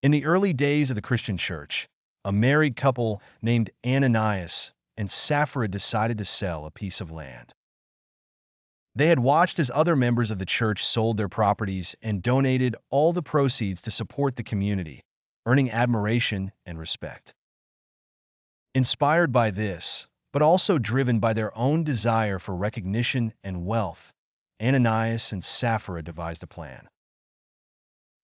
In the early days of the Christian church, a married couple named Ananias and Sapphira decided to sell a piece of land. They had watched as other members of the church sold their properties and donated all the proceeds to support the community, earning admiration and respect. Inspired by this, but also driven by their own desire for recognition and wealth, Ananias and Sapphira devised a plan.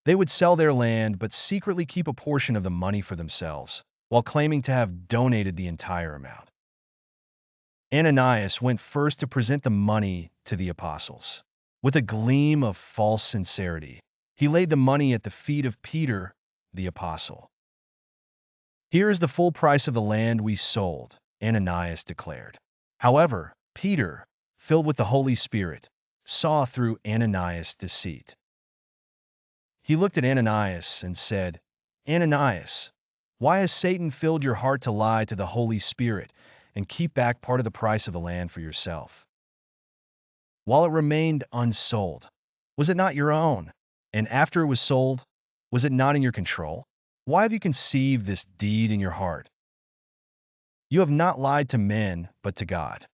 They would sell their land but secretly keep a portion of the money for themselves, while claiming to have donated the entire amount. Ananias went first to present the money to the apostles. With a gleam of false sincerity, he laid the money at the feet of Peter, the apostle. "Here is the full price of the land we sold," Ananias declared. However, Peter, filled with the Holy Spirit, saw through Ananias' deceit. He looked at Ananias and said, "Ananias, why has Satan filled your heart to lie to the Holy Spirit and keep back part of the price of the land for yourself? While it remained unsold, was it not your own? And after it was sold, was it not in your control? Why have you conceived this deed in your heart? You have not lied to men, but to God."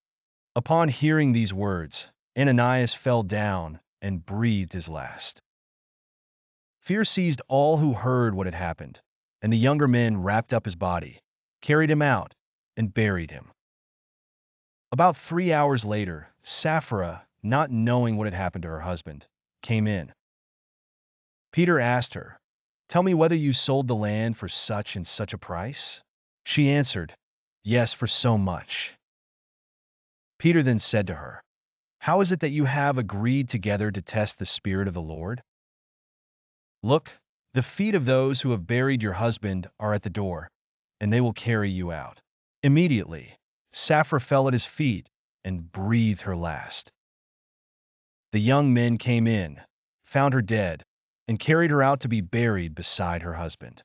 Upon hearing these words, Ananias fell down and breathed his last. Fear seized all who heard what had happened, and the younger men wrapped up his body, carried him out, and buried him. About 3 hours later, Sapphira, not knowing what had happened to her husband, came in. Peter asked her, "Tell me whether you sold the land for such and such a price?" She answered, "Yes, for so much." Peter then said to her, "How is it that you have agreed together to test the Spirit of the Lord? Look, the feet of those who have buried your husband are at the door, and they will carry you out." Immediately, Sapphira fell at his feet and breathed her last. The young men came in, found her dead, and carried her out to be buried beside her husband.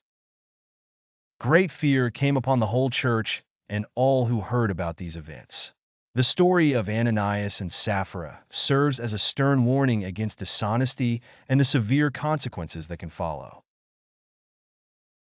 Great fear came upon the whole church and all who heard about these events. The story of Ananias and Sapphira serves as a stern warning against dishonesty and the severe consequences that can follow.